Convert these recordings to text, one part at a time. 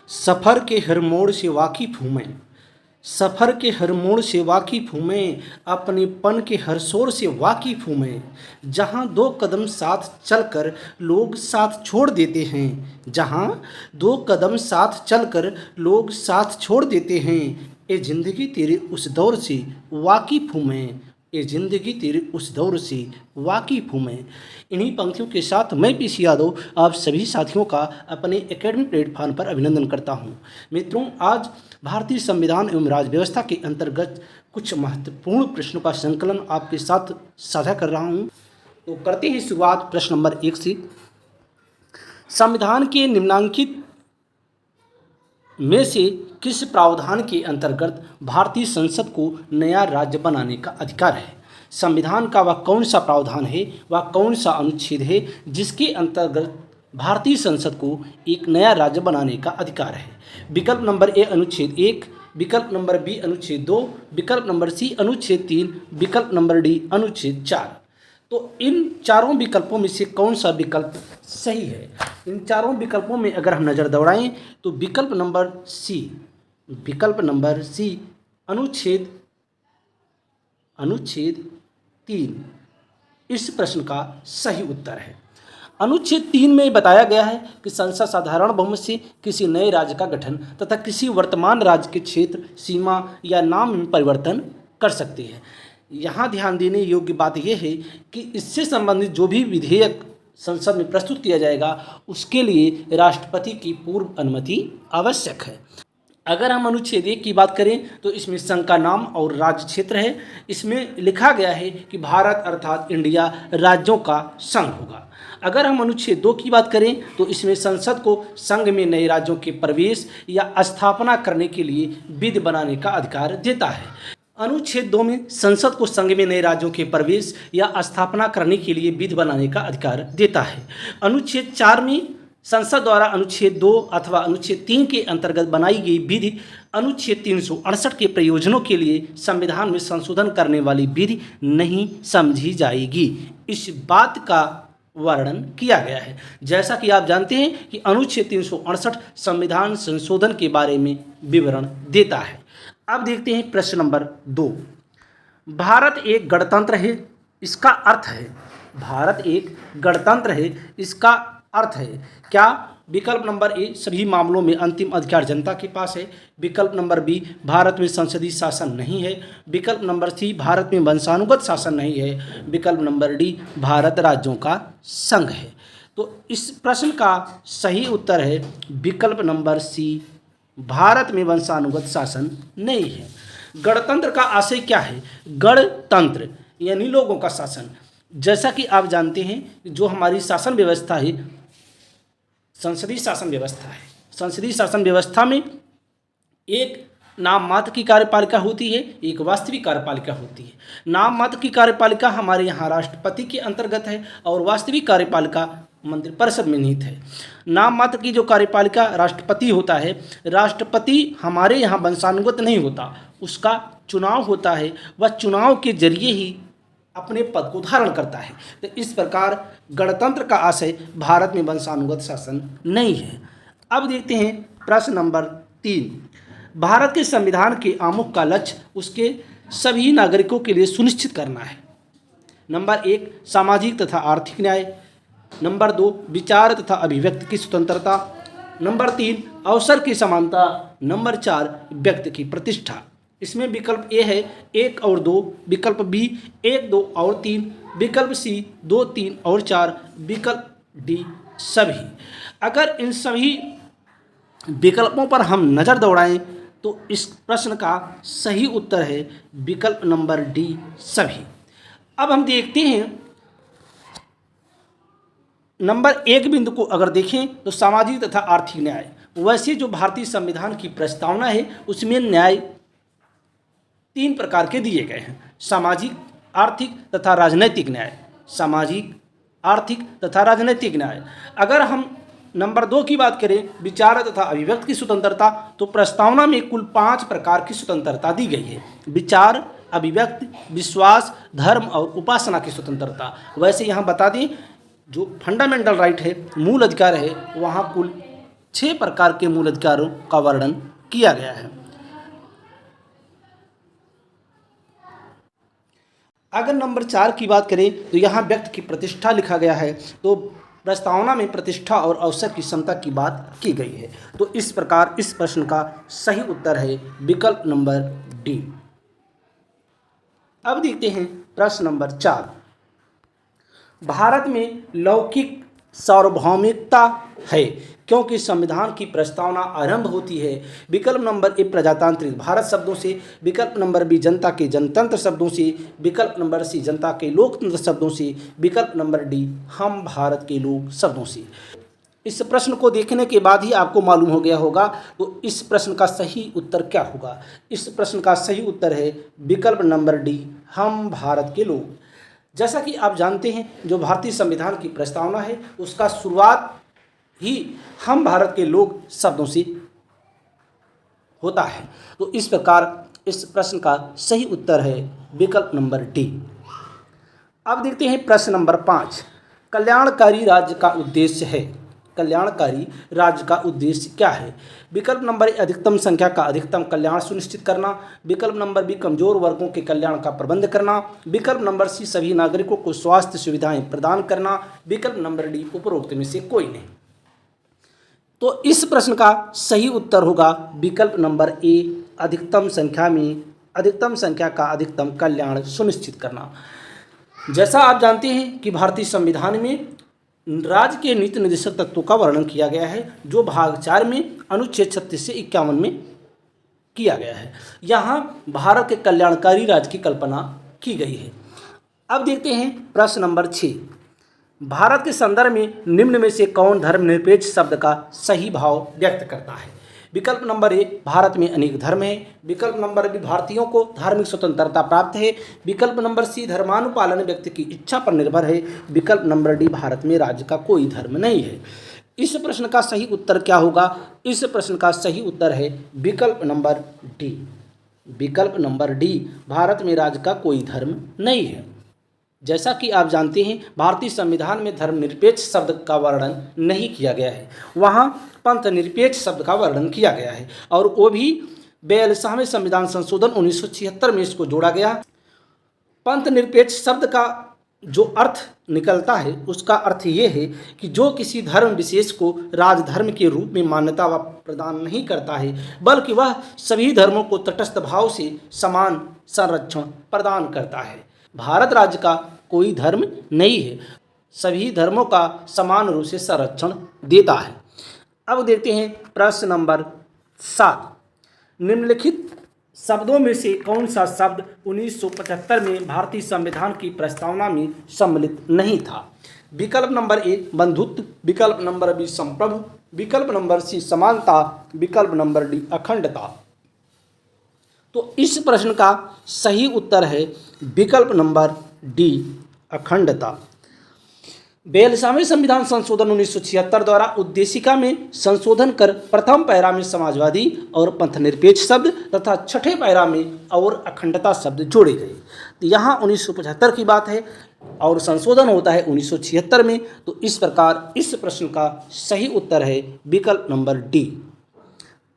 सफ़र के हर मोड़ से वाकिफ़ हूँ मैं, सफ़र के हर मोड़ से वाकिफ़ हूँ मैं, अपनेपन के हर शोर से वाकिफ़ हूँ मैं। जहाँ दो कदम साथ चलकर लोग साथ छोड़ देते हैं, जहाँ दो कदम साथ चलकर लोग साथ छोड़ देते हैं, ये ज़िंदगी तेरे उस दौर से वाकिफ़ हूँ मैं, ये ज़िंदगी तेरे उस दौर से वाकिफ़ हूँ मैं। इन्हीं पंक्तियों के साथ मैं पीसी यादव आप सभी साथियों का अपने एकेडमिक प्लेटफॉर्म पर अभिनंदन करता हूँ। मित्रों, आज भारतीय संविधान एवं राज्य व्यवस्था के अंतर्गत कुछ महत्वपूर्ण प्रश्नों का संकलन आपके साथ साझा कर रहा हूँ। तो करते हैं शुरुआत प्रश्न नंबर 1 से। संविधान के निम्नलिखित में से किस प्रावधान के अंतर्गत भारतीय संसद को नया राज्य बनाने का अधिकार है? संविधान का वह कौन सा प्रावधान है, वह कौन सा अनुच्छेद है जिसके अंतर्गत भारतीय संसद को एक नया राज्य बनाने का अधिकार है? विकल्प नंबर ए अनुच्छेद 1, विकल्प नंबर बी अनुच्छेद 2, विकल्प नंबर सी अनुच्छेद 3, विकल्प नंबर डी अनुच्छेद 4। तो इन चारों विकल्पों में से कौन सा विकल्प सही है? इन चारों विकल्पों में अगर हम नज़र दौड़ाएं तो विकल्प नंबर सी अनुच्छेद 3 इस प्रश्न का सही उत्तर है। अनुच्छेद 3 में बताया गया है कि संसद साधारण बहुमत से किसी नए राज्य का गठन तथा किसी वर्तमान राज्य के क्षेत्र, सीमा या नाम में परिवर्तन कर सकती है। यहाँ ध्यान देने योग्य बात यह है कि इससे संबंधित जो भी विधेयक संसद में प्रस्तुत किया जाएगा उसके लिए राष्ट्रपति की पूर्व अनुमति आवश्यक है। अगर हम अनुच्छेद 1 की बात करें तो इसमें संघ का नाम और राज्य क्षेत्र है। इसमें लिखा गया है कि भारत अर्थात इंडिया राज्यों का संघ होगा। अगर हम अनुच्छेद 2 की बात करें तो इसमें संसद को संघ में नए राज्यों के प्रवेश या स्थापना करने के लिए विधि बनाने का अधिकार देता है। अनुच्छेद 2 में संसद को संघ में नए राज्यों के प्रवेश या स्थापना करने के लिए विधि बनाने का अधिकार देता है। अनुच्छेद 4 में संसद द्वारा अनुच्छेद 2 अथवा अनुच्छेद 3 के अंतर्गत बनाई गई विधि अनुच्छेद 368 के प्रयोजनों के लिए संविधान में संशोधन करने वाली विधि नहीं समझी जाएगी। इस बात का वर्णन किया गया है। जैसा कि आप जानते हैं कि अनुच्छेद 368 संविधान संशोधन के बारे में विवरण देता है। अब देखते हैं प्रश्न नंबर 2। भारत एक गणतंत्र है, इसका अर्थ है, भारत एक गणतंत्र है, इसका अर्थ है क्या? विकल्प नंबर ए सभी मामलों में अंतिम अधिकार जनता के पास है, विकल्प नंबर बी भारत में संसदीय शासन नहीं है, विकल्प नंबर सी भारत में वंशानुगत शासन नहीं है, विकल्प नंबर डी भारत राज्यों का संघ है। तो इस प्रश्न का सही उत्तर है विकल्प नंबर सी, भारत में वंशानुगत शासन नहीं है। गणतंत्र का आशय क्या है? गणतंत्र यानी लोगों का शासन। जैसा कि आप जानते हैं जो हमारी शासन व्यवस्था है संसदीय शासन व्यवस्था है। संसदीय शासन व्यवस्था में एक नाम मात्र की कार्यपालिका होती है, एक वास्तविक कार्यपालिका होती है। नाम मात्र की कार्यपालिका हमारे यहाँ राष्ट्रपति के अंतर्गत है और वास्तविक कार्यपालिका मंत्रिपरिषद में निहित है। नाम मात्र की जो कार्यपालिका राष्ट्रपति होता है, राष्ट्रपति हमारे यहाँ वंशानुगत नहीं होता, उसका चुनाव होता है, वह चुनाव के जरिए ही अपने पद को धारण करता है। तो इस प्रकार गणतंत्र का आशय भारत में वंशानुगत शासन नहीं है। अब देखते हैं प्रश्न नंबर 3। भारत के संविधान के आमुख का लक्ष्य उसके सभी नागरिकों के लिए सुनिश्चित करना है। नंबर 1 सामाजिक तथा आर्थिक न्याय, नंबर 2 विचार तथा अभिव्यक्ति की स्वतंत्रता, नंबर 3 अवसर की समानता, नंबर 4 व्यक्ति की प्रतिष्ठा। इसमें विकल्प ए है 1 और 2, विकल्प बी 1, 2 और 3, विकल्प सी 2, 3 और 4, विकल्प डी सभी। अगर इन सभी विकल्पों पर हम नज़र दौड़ाएं तो इस प्रश्न का सही उत्तर है विकल्प नंबर डी सभी। अब हम देखते हैं नंबर 1 बिंदु को अगर देखें तो सामाजिक तथा आर्थिक न्याय। वैसे जो भारतीय संविधान की प्रस्तावना है उसमें न्याय 3 प्रकार के दिए गए हैं, सामाजिक, आर्थिक तथा राजनैतिक न्याय। सामाजिक, आर्थिक तथा राजनैतिक न्याय। अगर हम नंबर 2 की बात करें विचार तथा अभिव्यक्ति की स्वतंत्रता, तो प्रस्तावना में कुल 5 प्रकार की स्वतंत्रता दी गई है। विचार, अभिव्यक्ति, विश्वास, धर्म और उपासना की स्वतंत्रता। वैसे यहाँ बता दें जो फंडामेंटल राइट है, मूल अधिकार है, वहाँ कुल 6 प्रकार के मूल अधिकारों का वर्णन किया गया है। अगर नंबर 4 की बात करें तो यहाँ व्यक्ति की प्रतिष्ठा लिखा गया है, तो प्रस्तावना में प्रतिष्ठा और अवसर की क्षमता की बात की गई है। तो इस प्रकार इस प्रश्न का सही उत्तर है विकल्प नंबर डी। अब देखते हैं प्रश्न नंबर 4। भारत में लौकिक सार्वभौमिकता है क्योंकि संविधान की प्रस्तावना आरंभ होती है। विकल्प नंबर ए प्रजातांत्रिक भारत शब्दों से, विकल्प नंबर बी जनता के जनतंत्र शब्दों से, विकल्प नंबर सी जनता के लोकतंत्र शब्दों से, विकल्प नंबर डी हम भारत के लोग शब्दों से। इस प्रश्न को देखने के बाद ही आपको मालूम हो गया होगा तो इस प्रश्न का सही उत्तर क्या होगा। इस प्रश्न का सही उत्तर है विकल्प नंबर डी हम भारत के लोग। जैसा कि आप जानते हैं जो भारतीय संविधान की प्रस्तावना है उसका शुरुआत ही हम भारत के लोग शब्दों से होता है। तो इस प्रकार इस प्रश्न का सही उत्तर है विकल्प नंबर डी। अब देखते हैं प्रश्न नंबर 5। कल्याणकारी राज्य का उद्देश्य है। कल्याणकारी राज्य का उद्देश्य क्या है। विकल्प नंबर ए अधिकतम संख्या का अधिकतम कल्याण सुनिश्चित करना, विकल्प नंबर बी कमजोर वर्गों के कल्याण का प्रबंध करना, विकल्प नंबर सी सभी नागरिकों को स्वास्थ्य सुविधाएं प्रदान करना, विकल्प नंबर डी उपरोक्त में से कोई नहीं। तो इस प्रश्न का सही उत्तर होगा विकल्प नंबर ए अधिकतम संख्या का अधिकतम कल्याण सुनिश्चित करना। जैसा आप जानते हैं कि भारतीय संविधान में राज्य के नीति निर्देशक तत्वों का वर्णन किया गया है जो भाग 4 में अनुच्छेद 36 से 51 में किया गया है। यहाँ भारत के कल्याणकारी राज्य की कल्पना की गई है। अब देखते हैं प्रश्न नंबर 6। भारत के संदर्भ में निम्न में से कौन धर्मनिरपेक्ष शब्द का सही भाव व्यक्त करता है। विकल्प नंबर ए भारत में अनेक धर्म है, विकल्प नंबर बी भारतीयों को धार्मिक स्वतंत्रता प्राप्त है, विकल्प नंबर सी धर्मानुपालन व्यक्ति की इच्छा पर निर्भर है, विकल्प नंबर डी भारत में राज्य का कोई धर्म नहीं है। इस प्रश्न का सही उत्तर क्या होगा। इस प्रश्न का सही उत्तर है विकल्प नंबर डी। विकल्प नंबर डी भारत में राज्य का कोई धर्म नहीं है। जैसा कि आप जानते हैं भारतीय संविधान में धर्मनिरपेक्ष शब्द का वर्णन नहीं किया गया है, वहाँ पंथ निरपेक्ष शब्द का वर्णन किया गया है और वो भी 42वें संविधान संशोधन 1976 में इसको जोड़ा गया। पंथ निरपेक्ष शब्द का जो अर्थ निकलता है उसका अर्थ ये है कि जो किसी धर्म विशेष को राजधर्म के रूप में मान्यता व प्रदान नहीं करता है बल्कि वह सभी धर्मों को तटस्थ भाव से समान संरक्षण प्रदान करता है। भारत राज्य का कोई धर्म नहीं है, सभी धर्मों का समान रूप से संरक्षण देता है। अब देखते हैं प्रश्न नंबर 7। निम्नलिखित शब्दों में से कौन सा शब्द 1975 में भारतीय संविधान की प्रस्तावना में सम्मिलित नहीं था। विकल्प नंबर ए बंधुत्व, विकल्प नंबर बी संप्रभु, विकल्प नंबर सी समानता, विकल्प नंबर डी अखंडता। तो इस प्रश्न का सही उत्तर है विकल्प नंबर डी अखंडता। 42वें संविधान संशोधन 1976 द्वारा उद्देशिका में संशोधन कर प्रथम पैरा में समाजवादी और पंथनिरपेक्ष शब्द तथा छठे पैरा में और अखंडता शब्द जोड़े गए। तो यहाँ 1975 की बात है और संशोधन होता है 1976 में। तो इस प्रकार इस प्रश्न का सही उत्तर है विकल्प नंबर डी।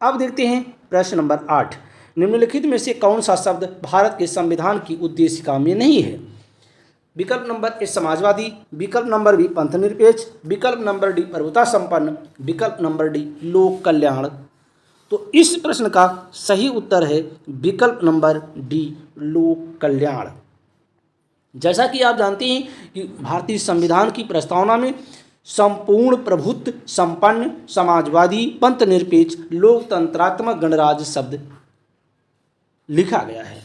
अब देखते हैं प्रश्न नंबर 8। निम्नलिखित में से कौन सा शब्द भारत के संविधान की उद्देशिका में नहीं है। विकल्प नंबर ए समाजवादी, विकल्प नंबर बी पंथनिरपेक्ष, विकल्प नंबर डी प्रभुता संपन्न, विकल्प नंबर डी लोक कल्याण। तो इस प्रश्न का सही उत्तर है विकल्प नंबर डी लोक कल्याण। जैसा कि आप जानते हैं कि भारतीय संविधान की प्रस्तावना में संपूर्ण प्रभुत्व संपन्न समाजवादी पंथनिरपेक्ष लोकतंत्रात्मक गणराज्य शब्द लिखा गया है,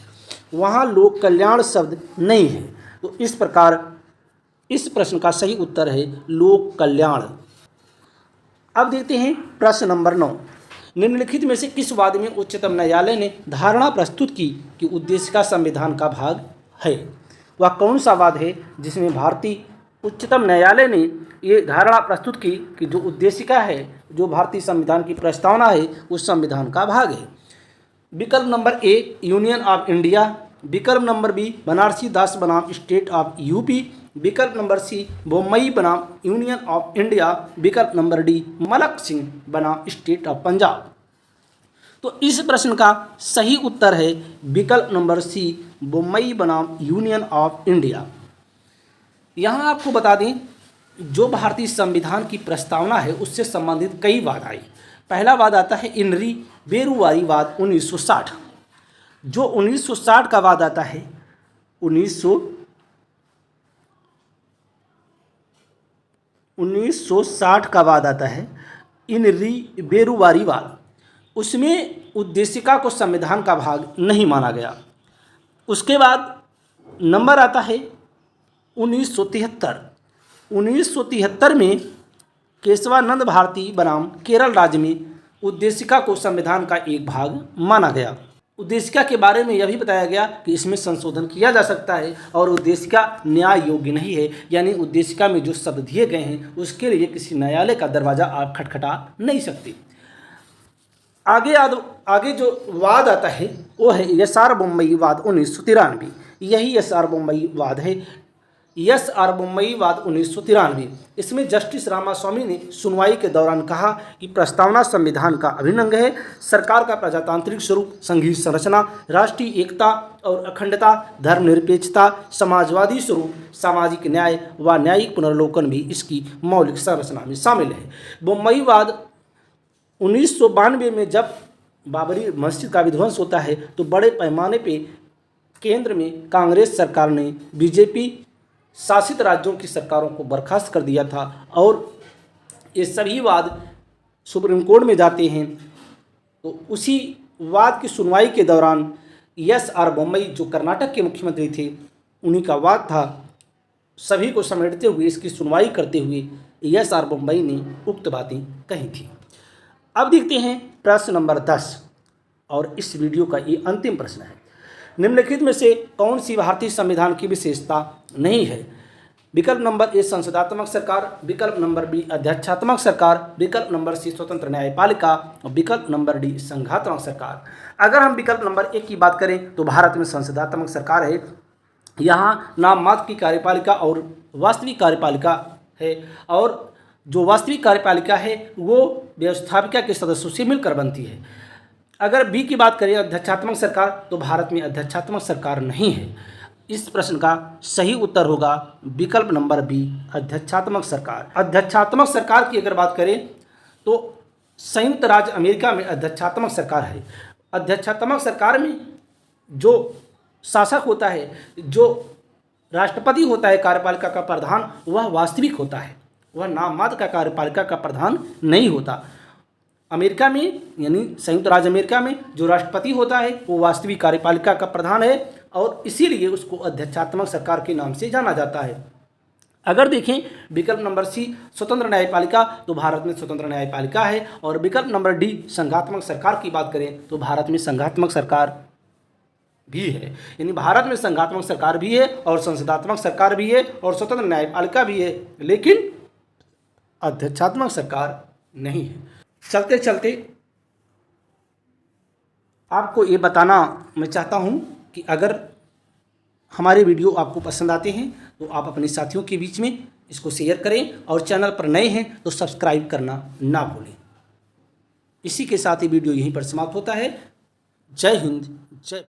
वहाँ लोक कल्याण शब्द नहीं है। तो इस प्रकार इस प्रश्न का सही उत्तर है लोक कल्याण। अब देखते हैं प्रश्न नंबर 9। निम्नलिखित में से किस वाद में उच्चतम न्यायालय ने धारणा प्रस्तुत की कि उद्देशिका संविधान का भाग है। वह कौन सा वाद है जिसमें भारतीय उच्चतम न्यायालय ने ये धारणा प्रस्तुत की कि जो उद्देशिका है, जो भारतीय संविधान की प्रस्तावना है, उस संविधान का भाग है। विकल्प number A union of India, विकल्प नंबर बी बनारसी दास बनाम स्टेट ऑफ यूपी, विकल्प नंबर सी बम्बई बनाम यूनियन ऑफ इंडिया, विकल्प नंबर डी मलक सिंह बनाम स्टेट ऑफ पंजाब। तो इस प्रश्न का सही उत्तर है विकल्प नंबर सी बम्बई बनाम यूनियन ऑफ इंडिया। यहाँ आपको बता दें, जो भारतीय संविधान की प्रस्तावना है उससे संबंधित कई वाद आई। पहला वाद आता है इनरी बेरुवारी वाद 1960। जो 1960 का वाद आता है 1960 का वाद आता है इनरी बेरुवारी वाद। उसमें उद्देशिका को संविधान का भाग नहीं माना गया। उसके बाद नंबर आता है 1973। 1973 में केशवानंद भारती बनाम केरल राज्य में उद्देशिका को संविधान का एक भाग माना गया। उद्देशिका के बारे में यह भी बताया गया कि इसमें संशोधन किया जा सकता है और उद्देशिका न्याय योग्य नहीं है, यानी उद्देशिका में जो शब्द दिए गए हैं उसके लिए किसी न्यायालय का दरवाज़ा आप खटखटा नहीं सकते। आगे जो वाद आता है वो है एस.आर. बम्बई वाद 1993। यही एस.आर. बम्बई वाद है, एस.आर. बम्बई वाद 1993। इसमें जस्टिस रामास्वामी ने सुनवाई के दौरान कहा कि प्रस्तावना संविधान का अभिन्न अंग है। सरकार का प्रजातांत्रिक स्वरूप, संघीय संरचना, राष्ट्रीय एकता और अखंडता, धर्मनिरपेक्षता, समाजवादी स्वरूप, सामाजिक न्याय व न्यायिक पुनर्लोकन भी इसकी मौलिक संरचना में शामिल है। बम्बई वाद 1992 में जब बाबरी मस्जिद का विध्वंस होता है तो बड़े पैमाने पे केंद्र में कांग्रेस सरकार ने बीजेपी शासित राज्यों की सरकारों को बर्खास्त कर दिया था और ये सभी वाद सुप्रीम कोर्ट में जाते हैं। तो उसी वाद की सुनवाई के दौरान एस.आर. बम्बई जो कर्नाटक के मुख्यमंत्री थे उन्हीं का वाद था। सभी को समेटते हुए इसकी सुनवाई करते हुए एस.आर. बम्बई ने उक्त बातें कही थी। अब देखते हैं प्रश्न नंबर 10 और इस वीडियो का ये अंतिम प्रश्न है। निम्नलिखित में से कौन सी भारतीय संविधान की विशेषता नहीं है? विकल्प नंबर ए संसदात्मक सरकार, विकल्प नंबर बी अध्यक्षात्मक सरकार, विकल्प नंबर सी स्वतंत्र न्यायपालिका और विकल्प नंबर डी संघात्मक सरकार। अगर हम विकल्प नंबर ए की बात करें तो भारत में संसदात्मक सरकार है। यहाँ नाम मात्र की कार्यपालिका और वास्तविक कार्यपालिका है, और जो वास्तविक कार्यपालिका है वो व्यवस्थापिका के सदस्यों से मिलकर बनती है। अगर बी की बात करें अध्यक्षात्मक सरकार, तो भारत में अध्यक्षात्मक सरकार नहीं है। इस प्रश्न का सही उत्तर होगा विकल्प नंबर बी अध्यक्षात्मक सरकार। अध्यक्षात्मक सरकार की अगर बात करें तो संयुक्त राज्य अमेरिका में अध्यक्षात्मक सरकार है। अध्यक्षात्मक सरकार में जो शासक होता है, जो राष्ट्रपति होता है कार्यपालिका का प्रधान, वह वास्तविक होता है, वह नाम मात्र का कार्यपालिका का प्रधान नहीं होता। अमेरिका में यानी संयुक्त राज्य अमेरिका में जो राष्ट्रपति होता है वो वास्तविक कार्यपालिका का प्रधान है और इसीलिए उसको अध्यक्षात्मक सरकार के नाम से जाना जाता है। अगर देखें विकल्प नंबर सी स्वतंत्र न्यायपालिका, तो भारत में स्वतंत्र न्यायपालिका है, और विकल्प नंबर डी संघात्मक सरकार की बात करें तो भारत में संघात्मक सरकार भी है। यानी भारत में संघात्मक सरकार भी है और संसदात्मक सरकार भी है और स्वतंत्र न्यायपालिका भी है, लेकिन अध्यक्षात्मक सरकार नहीं है। चलते चलते आपको ये बताना मैं चाहता हूँ कि अगर हमारे वीडियो आपको पसंद आते हैं तो आप अपने साथियों के बीच में इसको शेयर करें और चैनल पर नए हैं तो सब्सक्राइब करना ना भूलें। इसी के साथ ही वीडियो यहीं पर समाप्त होता है। जय हिंद, जय